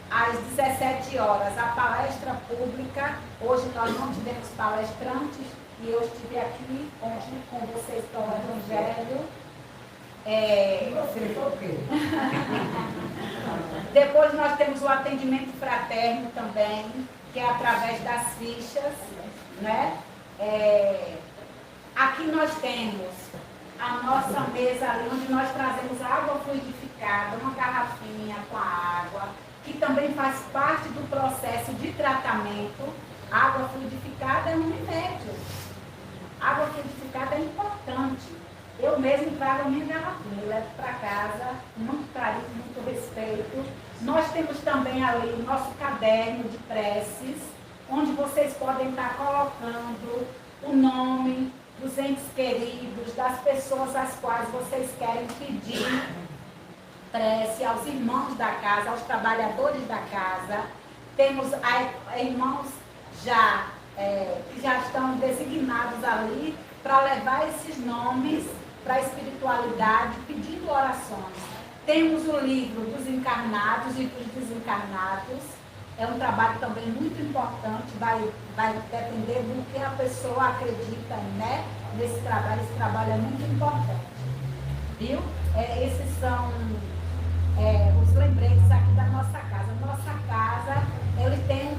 às 17 horas a palestra pública. Hoje nós não tivemos palestrantes e eu estive aqui junto com vocês para o Evangelho. Depois nós temos o atendimento fraterno também, que é através das fichas, né? Aqui nós temos a nossa mesa ali, onde nós trazemos água fluidificada, uma garrafinha com a água, que também faz parte do processo de tratamento. A água fluidificada é um remédio. A água fluidificada é importante. Eu mesmo trago a minha garrafinha, levo para casa, muito carinho, muito respeito. Nós temos também ali o nosso caderno de preces, onde vocês podem estar colocando o nome dos entes queridos, das pessoas às quais vocês querem pedir prece, aos irmãos da casa, aos trabalhadores da casa. Temos irmãos que já estão designados ali para levar esses nomes para a espiritualidade, pedindo orações. Temos o livro dos encarnados e dos desencarnados. É um trabalho também muito importante, vai depender do que a pessoa acredita, né, nesse trabalho. Esse trabalho é muito importante. Viu? Esses são os lembretes aqui da nossa casa. Nossa casa, ele tem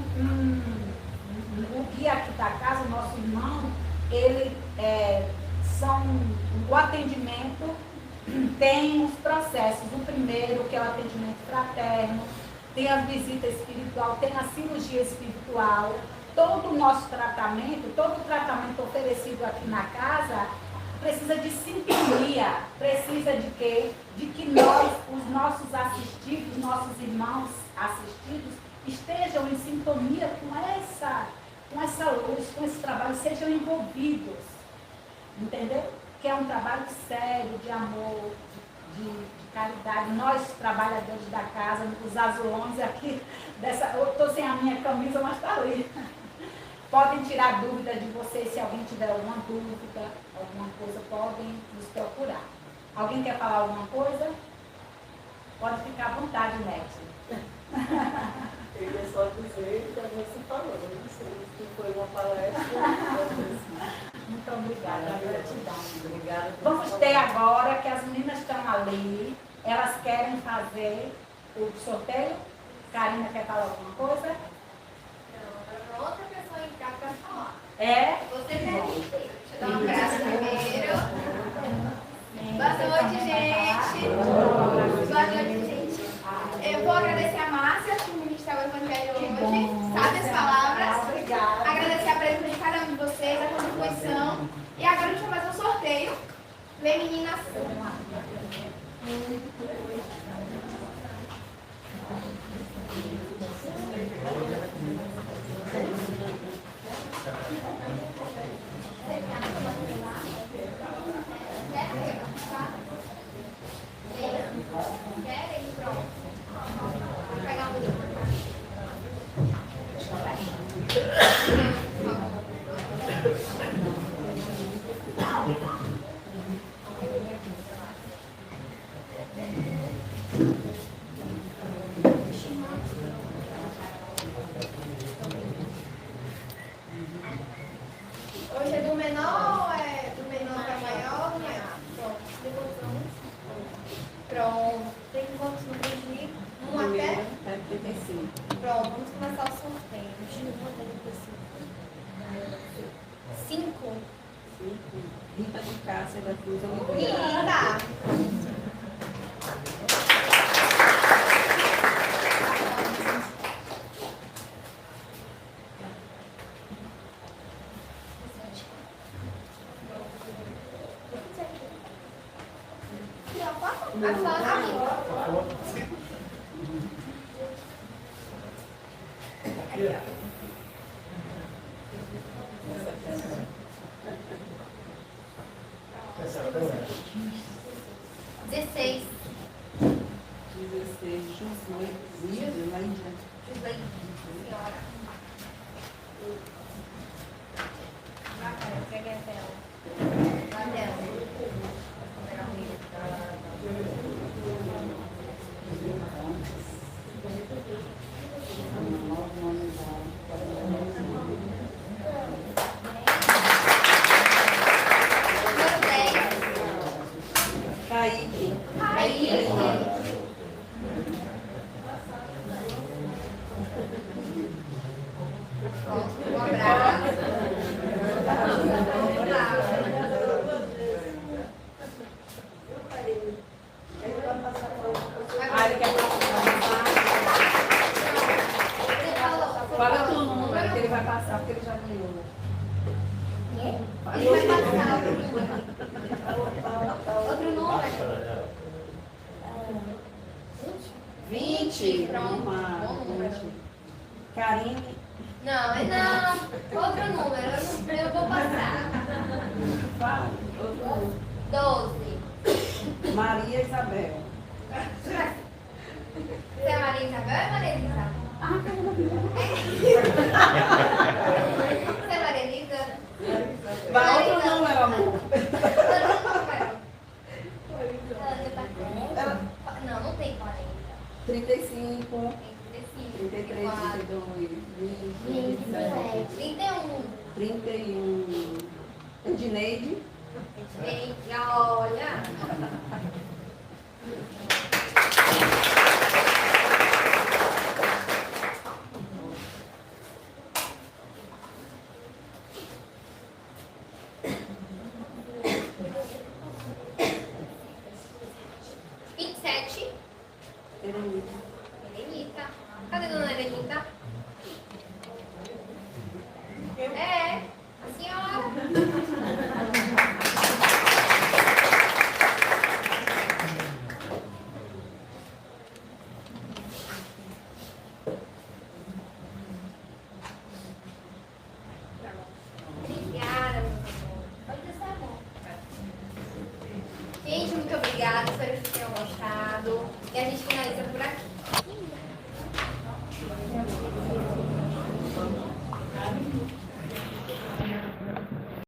o guia aqui da casa, o nosso irmão, ele o atendimento tem os processos. O primeiro, que é o atendimento fraterno, tem a visita espiritual, tem a cirurgia espiritual. Todo o nosso tratamento, todo o tratamento oferecido aqui na casa precisa de sintonia, precisa de quê? De que nós, os nossos assistidos, nossos irmãos assistidos, estejam em sintonia com essa luz, com esse trabalho, sejam envolvidos. Entendeu? Que é um trabalho sério, de amor, de caridade. Nós, trabalhadores da casa, os azulões aqui, eu estou sem a minha camisa, mas está ali. Podem tirar dúvida de vocês, se alguém tiver alguma dúvida, alguma coisa, podem nos procurar. Alguém quer falar alguma coisa? Pode ficar à vontade, Nete. Eu ia só dizer que a moça falou, não sei se foi uma palestra. Muito obrigada, gratidão. Obrigada. Vamos ter agora, que as meninas estão ali, elas querem fazer o sorteio. Karina quer falar alguma coisa? Não, outra pessoa em casa vai falar. Você pergunta. Deixa eu dar um abraço primeiro. Boa noite, gente. Boa noite, gente. Eu vou agradecer a Márcia por ministrar o Evangelho hoje. Sabe as palavras? Obrigada. Agradecer a presença de cada um de vocês, a contribuição. E agora a gente vai fazer um sorteio. Vem, meninas. Pronto. Tem quantos números de 1 até? É 35. Pronto, vamos começar o sorteio. De 1 até 35. 5. Rita de Cássia da Cruz Oliveira. Rita! A sua amiga. Aí, ó. 16. 16, Josué Zilda. Senhora. Vai, cara, pega a tela. Vai dela. Número 10. Kaique. Aí. Um abraço. Ah, ele quer fala teu número que ele vai passar, porque ele já ganhou. Ele vai passar outro número. 20. Pronto. Uma, Bom número. 20. Karine. Não. Outro número. Eu vou passar. Fala. Outro número. 12. Maria Isabel. Você é Maria Isabel ou é Maria Elisa? Você é Maria Elisa? Vai outro número, amor. Não tem 40. 35. Tem 33, 32, 20, 27, 31. 31. Edineide. Olha. Elenita. Elenita. Cadê a dona Elenita? É, a senhora. Obrigada, meu amor. Pode descer, amor. Gente, muito obrigada. Espero que vocês tenham gostado. E a gente finaliza por aqui.